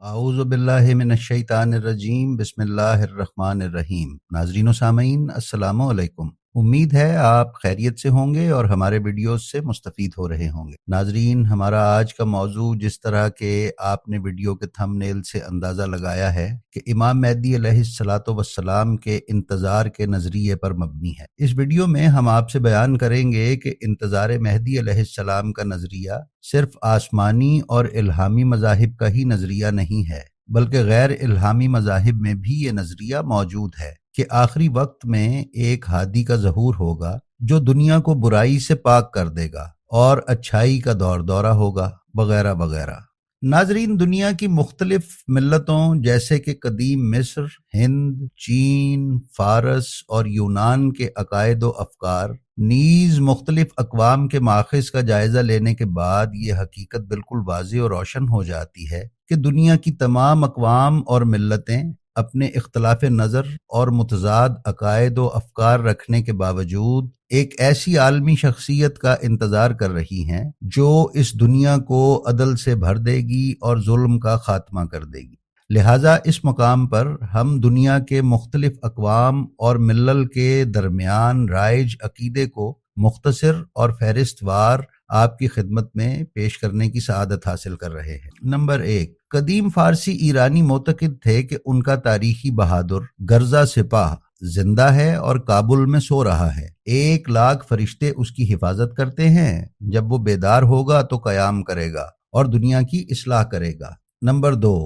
اعوذ باللہ من الشیطان الرجیم بسم اللہ الرحمن الرحیم۔ ناظرین و سامعین السلام علیکم۔ امید ہے آپ خیریت سے ہوں گے اور ہمارے ویڈیوز سے مستفید ہو رہے ہوں گے۔ ناظرین، ہمارا آج کا موضوع جس طرح کہ آپ نے ویڈیو کے تھمب نیل سے اندازہ لگایا ہے کہ امام مہدی علیہ الصلاۃ والسلام کے انتظار کے نظریے پر مبنی ہے۔ اس ویڈیو میں ہم آپ سے بیان کریں گے کہ انتظار مہدی علیہ السلام کا نظریہ صرف آسمانی اور الہامی مذاہب کا ہی نظریہ نہیں ہے، بلکہ غیر الہامی مذاہب میں بھی یہ نظریہ موجود ہے کہ آخری وقت میں ایک ہادی کا ظہور ہوگا جو دنیا کو برائی سے پاک کر دے گا اور اچھائی کا دور دورہ ہوگا وغیرہ وغیرہ۔ ناظرین، دنیا کی مختلف ملتوں جیسے کہ قدیم مصر، ہند، چین، فارس اور یونان کے عقائد و افکار نیز مختلف اقوام کے ماخذ کا جائزہ لینے کے بعد یہ حقیقت بالکل واضح اور روشن ہو جاتی ہے کہ دنیا کی تمام اقوام اور ملتیں اپنے اختلاف نظر اور متضاد عقائد و افکار رکھنے کے باوجود ایک ایسی عالمی شخصیت کا انتظار کر رہی ہیں جو اس دنیا کو عدل سے بھر دے گی اور ظلم کا خاتمہ کر دے گی۔ لہٰذا اس مقام پر ہم دنیا کے مختلف اقوام اور ملل کے درمیان رائج عقیدے کو مختصر اور فہرست وار آپ کی خدمت میں پیش کرنے کی سعادت حاصل کر رہے ہیں۔ نمبر 1، قدیم فارسی ایرانی معتقد تھے کہ ان کا تاریخی بہادر گرزہ سپاہ زندہ ہے اور کابل میں سو رہا ہے۔ 1,00,000 فرشتے اس کی حفاظت کرتے ہیں۔ جب وہ بیدار ہوگا تو قیام کرے گا اور دنیا کی اصلاح کرے گا۔ نمبر 2،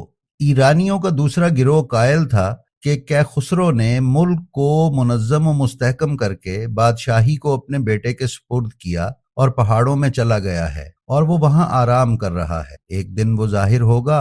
ایرانیوں کا دوسرا گروہ قائل تھا کہ کیخسرو نے ملک کو منظم و مستحکم کر کے بادشاہی کو اپنے بیٹے کے سپرد کیا اور پہاڑوں میں چلا گیا ہے اور وہ وہاں آرام کر رہا ہے۔ ایک دن وہ ظاہر ہوگا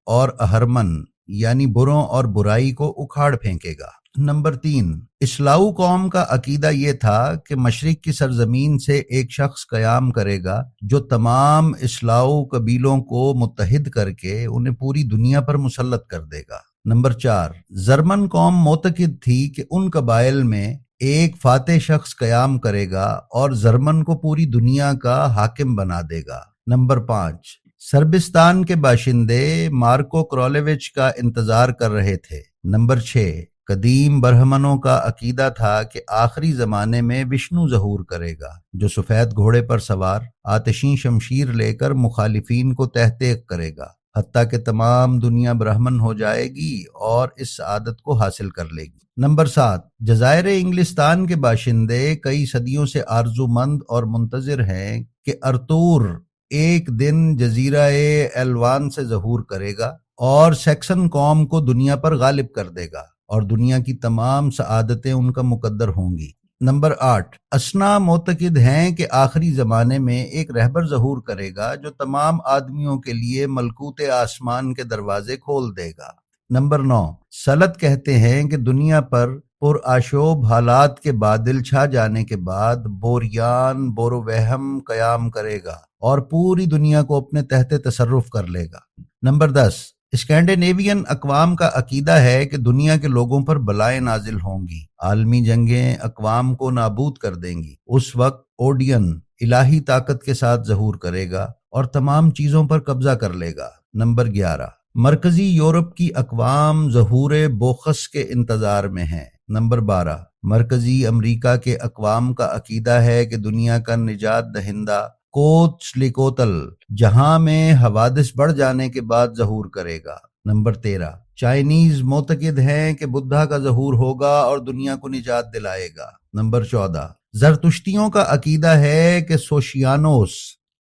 اور اہرمن یعنی بروں اور برائی کو اکھاڑ پھینکے گا۔ نمبر 3، اسلاؤ قوم کا عقیدہ یہ تھا کہ مشرق کی سرزمین سے ایک شخص قیام کرے گا جو تمام اسلاؤ قبیلوں کو متحد کر کے انہیں پوری دنیا پر مسلط کر دے گا۔ نمبر 4، زرمن قوم معتقد تھی کہ ان قبائل میں ایک فاتح شخص قیام کرے گا اور زرمن کو پوری دنیا کا حاکم بنا دے گا۔ نمبر 5، سربستان کے باشندے مارکو کرولیوچ کا انتظار کر رہے تھے۔ نمبر 6، قدیم برہمنوں کا عقیدہ تھا کہ آخری زمانے میں وشنو ظہور کرے گا جو سفید گھوڑے پر سوار آتشیں شمشیر لے کر مخالفین کو تہ طیق کرے گا، حتیٰ کہ تمام دنیا برہمن ہو جائے گی اور اس سعادت کو حاصل کر لے گی۔ نمبر 7، جزائر انگلستان کے باشندے کئی صدیوں سے آرزو مند اور منتظر ہیں کہ ارطور ایک دن جزیرہ ایلوان سے ظہور کرے گا اور سیکسن قوم کو دنیا پر غالب کر دے گا اور دنیا کی تمام سعادتیں ان کا مقدر ہوں گی۔ نمبر 8، اسنا معتقد ہیں کہ آخری زمانے میں ایک رہبر ظہور کرے گا جو تمام آدمیوں کے لیے ملکوت آسمان کے دروازے کھول دے گا۔ نمبر 9، سلط کہتے ہیں کہ دنیا پر پرآشوب حالات کے بادل چھا جانے کے بعد بوریان بوروہم قیام کرے گا اور پوری دنیا کو اپنے تحت تصرف کر لے گا۔ نمبر 10، اسکینڈینیوین اقوام کا عقیدہ ہے کہ دنیا کے لوگوں پر بلائیں نازل ہوں گی، عالمی جنگیں اقوام کو نابود کر دیں گی۔ اس وقت اوڈین الہی طاقت کے ساتھ ظہور کرے گا اور تمام چیزوں پر قبضہ کر لے گا۔ نمبر 11، مرکزی یورپ کی اقوام ظہور بوخس کے انتظار میں ہیں۔ نمبر 12، مرکزی امریکہ کے اقوام کا عقیدہ ہے کہ دنیا کا نجات دہندہ کوتسلیکوتل جہاں میں حوادث بڑھ جانے کے بعد ظہور کرے گا۔ نمبر 13، چائنیز معتقد ہیں کہ بدھا کا ظہور ہوگا اور دنیا کو نجات دلائے گا۔ نمبر 14، زرتشتیوں کا عقیدہ ہے کہ سوشیانوس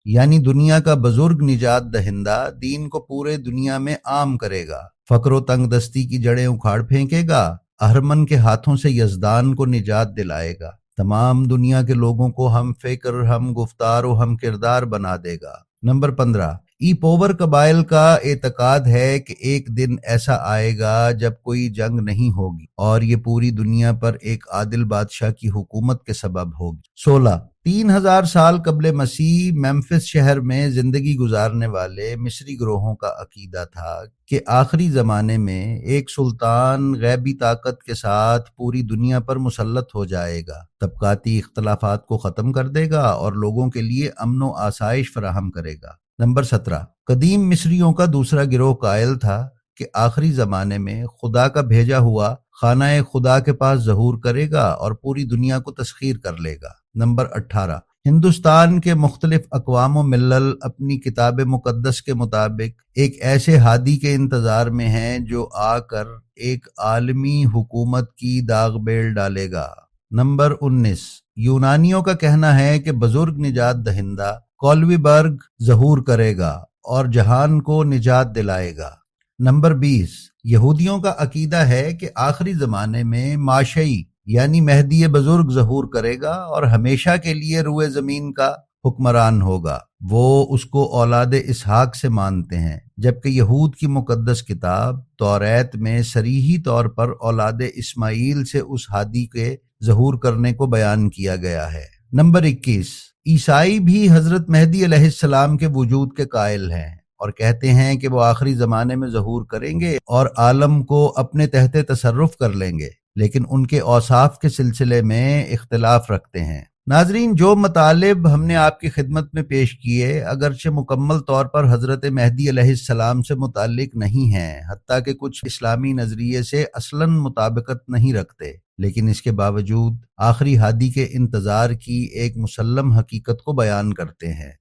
یعنی دنیا کا بزرگ نجات دہندہ دین کو پورے دنیا میں عام کرے گا، فقر و تنگ دستی کی جڑیں اکھاڑ پھینکے گا، اہرمن کے ہاتھوں سے یزدان کو نجات دلائے گا، تمام دنیا کے لوگوں کو ہم فکر، ہم گفتار و ہم کردار بنا دے گا۔ نمبر 15، ای پوور قبائل کا اعتقاد ہے کہ ایک دن ایسا آئے گا جب کوئی جنگ نہیں ہوگی اور یہ پوری دنیا پر ایک عادل بادشاہ کی حکومت کے سبب ہوگی۔ 16، 3000 سال قبل مسیح میمفس شہر میں زندگی گزارنے والے مصری گروہوں کا عقیدہ تھا کہ آخری زمانے میں ایک سلطان غیبی طاقت کے ساتھ پوری دنیا پر مسلط ہو جائے گا، طبقاتی اختلافات کو ختم کر دے گا اور لوگوں کے لیے امن و آسائش فراہم کرے گا۔ نمبر 17، قدیم مصریوں کا دوسرا گروہ قائل تھا کہ آخری زمانے میں خدا کا بھیجا ہوا خانہ خدا کے پاس ظہور کرے گا اور پوری دنیا کو تسخیر کر لے گا۔ نمبر 18، ہندوستان کے مختلف اقوام و ملل اپنی کتاب مقدس کے مطابق ایک ایسے ہادی کے انتظار میں ہیں جو آ کر ایک عالمی حکومت کی داغ بیل ڈالے گا۔ نمبر 19، یونانیوں کا کہنا ہے کہ بزرگ نجات دہندہ کولوی برگ ظہور کرے گا اور جہان کو نجات دلائے گا۔ نمبر 20، یہودیوں کا عقیدہ ہے کہ آخری زمانے میں ماشئی یعنی مہدی بزرگ ظہور کرے گا اور ہمیشہ کے لیے روئے زمین کا حکمران ہوگا۔ وہ اس کو اولاد اسحاق سے مانتے ہیں، جبکہ یہود کی مقدس کتاب توریت میں صریحی طور پر اولاد اسماعیل سے اس ہادی کے ظہور کرنے کو بیان کیا گیا ہے۔ نمبر 21، عیسائی بھی حضرت مہدی علیہ السلام کے وجود کے قائل ہیں اور کہتے ہیں کہ وہ آخری زمانے میں ظہور کریں گے اور عالم کو اپنے تحت تصرف کر لیں گے، لیکن ان کے اوصاف کے سلسلے میں اختلاف رکھتے ہیں۔ ناظرین، جو مطالب ہم نے آپ کی خدمت میں پیش کیے اگرچہ مکمل طور پر حضرت مہدی علیہ السلام سے متعلق نہیں ہیں، حتیٰ کہ کچھ اسلامی نظریے سے اصلاً مطابقت نہیں رکھتے، لیکن اس کے باوجود آخری ہادی کے انتظار کی ایک مسلم حقیقت کو بیان کرتے ہیں۔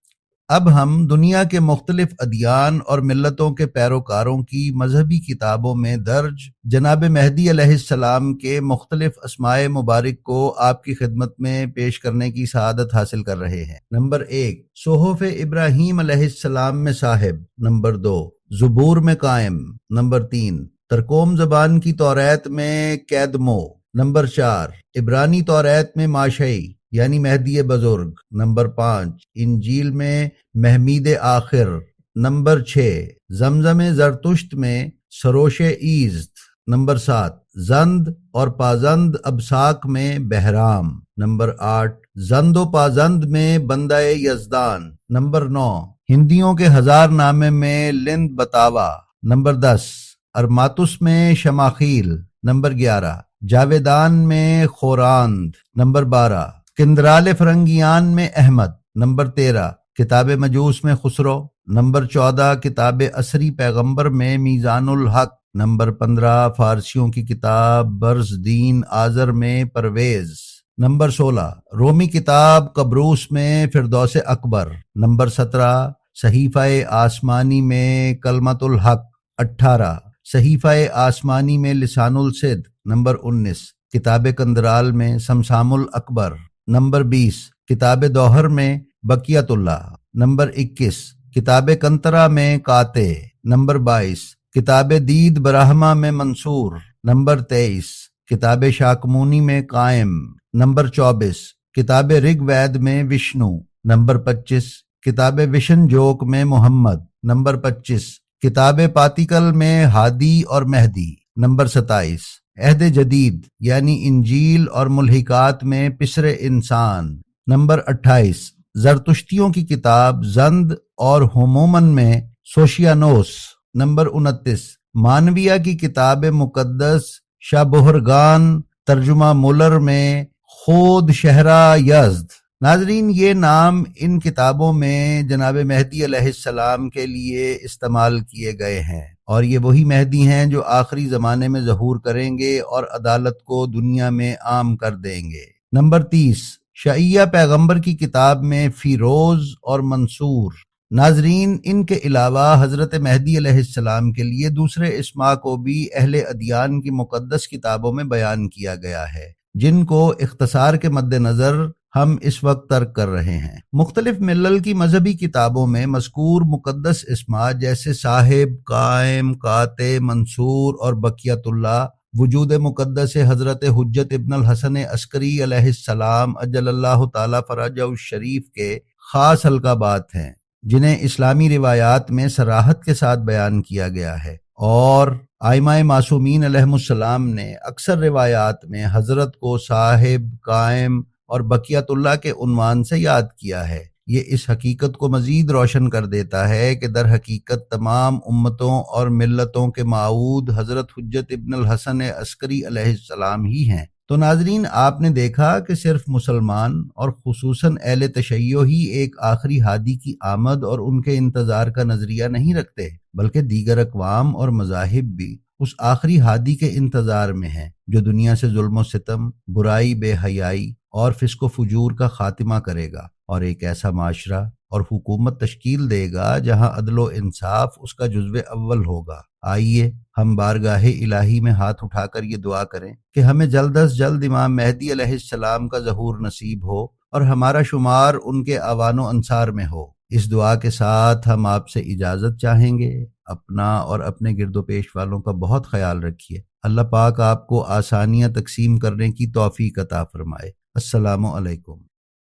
اب ہم دنیا کے مختلف ادیان اور ملتوں کے پیروکاروں کی مذہبی کتابوں میں درج جناب مہدی علیہ السلام کے مختلف اسماء مبارک کو آپ کی خدمت میں پیش کرنے کی سعادت حاصل کر رہے ہیں۔ نمبر 1، صحف ابراہیم علیہ السلام میں صاحب۔ نمبر 2، زبور میں قائم۔ نمبر 3، ترکوم زبان کی توریت میں قیدمو۔ نمبر 4، عبرانی توریت میں ماشئی یعنی مہدی بزرگ۔ نمبر 5، انجیل میں محمید آخر۔ نمبر 6، زمزم زرتشت میں سروش ایزد۔ نمبر 7، زند اور پازند ابساک میں بہرام۔ نمبر 8، زند و پازند میں بندہ یزدان۔ نمبر 9، ہندیوں کے ہزار نامے میں لند بتاوا۔ نمبر 10، ارماتس میں شماخیل۔ نمبر 11، جاویدان میں خوراند۔ نمبر 12، کندرال فرنگیان میں احمد۔ نمبر 13، کتاب مجوس میں خسرو۔ نمبر 14، کتاب عصری پیغمبر میں میزان الحق۔ نمبر 15، فارسیوں کی کتاب برزدین آذر میں پرویز۔ نمبر 16، رومی کتاب قبروس میں فردوس اکبر۔ نمبر 17، صحیفہ آسمانی میں کلمت الحق۔ 18، صحیفہ آسمانی میں لسان الصدق۔ نمبر 19، کتاب کندرال میں سمسام الاکبر۔ نمبر 20، کتاب دوہر میں بقیت اللہ۔ نمبر 21، کتاب کنترا میں کاتے۔ نمبر 22، کتاب دید برہما میں منصور۔ نمبر 23، کتاب شاکمونی میں قائم۔ نمبر 24، کتاب رگ وید میں وشنو۔ نمبر 25، کتاب وشن جوک میں محمد۔ نمبر 25، کتاب پاتیکل میں ہادی اور مہدی۔ نمبر 27، عہد جدید یعنی انجیل اور ملحقات میں پسر انسان۔ نمبر 28، زرتشتیوں کی کتاب زند اور ہمومن میں سوشیانوس۔ نمبر 29، مانویہ کی کتاب مقدس شابہرگان ترجمہ مولر میں خود شہرہ یزد۔ ناظرین، یہ نام ان کتابوں میں جناب مہدی علیہ السلام کے لیے استعمال کیے گئے ہیں، اور یہ وہی مہدی ہیں جو آخری زمانے میں ظہور کریں گے اور عدالت کو دنیا میں عام کر دیں گے۔ نمبر 30، شعیہ پیغمبر کی کتاب میں فیروز اور منصور۔ ناظرین، ان کے علاوہ حضرت مہدی علیہ السلام کے لیے دوسرے اسماء کو بھی اہل ادیان کی مقدس کتابوں میں بیان کیا گیا ہے، جن کو اختصار کے مد نظر ہم اس وقت ترک کر رہے ہیں۔ مختلف ملل کی مذہبی کتابوں میں مذکور مقدس اسماء جیسے صاحب، قائم، قاطع، منصور اور بقیت اللہ وجود مقدس حضرت حجت ابن الحسن عسکری علیہ السلام اجل اللہ تعالی فرجہ الشریف کے خاص القابات ہیں، جنہیں اسلامی روایات میں صراحت کے ساتھ بیان کیا گیا ہے، اور ائمہ معصومین علیہم السلام نے اکثر روایات میں حضرت کو صاحب، قائم اور بقیت اللہ کے عنوان سے یاد کیا ہے۔ یہ اس حقیقت کو مزید روشن کر دیتا ہے کہ در حقیقت تمام امتوں اور ملتوں کے معود حضرت حجت ابن الحسن عسکری علیہ السلام ہی ہیں، تو ناظرین، آپ نے دیکھا کہ صرف مسلمان اور خصوصاً اہل تشیع ہی ایک آخری ہادی کی آمد اور ان کے انتظار کا نظریہ نہیں رکھتے، بلکہ دیگر اقوام اور مذاہب بھی اس آخری ہادی کے انتظار میں ہیں جو دنیا سے ظلم و ستم، برائی، بے حیائی اور فسق و فجور کا خاتمہ کرے گا، اور ایک ایسا معاشرہ اور حکومت تشکیل دے گا جہاں عدل و انصاف اس کا جزو اول ہوگا۔ آئیے ہم بارگاہ الہی میں ہاتھ اٹھا کر یہ دعا کریں کہ ہمیں جلد از جلد امام مہدی علیہ السلام کا ظہور نصیب ہو اور ہمارا شمار ان کے اعوان و انصار میں ہو۔ اس دعا کے ساتھ ہم آپ سے اجازت چاہیں گے۔ اپنا اور اپنے گرد و پیش والوں کا بہت خیال رکھیے۔ اللہ پاک آپ کو آسانیاں تقسیم کرنے کی توفیق عطا فرمائے۔ السلام علیکم۔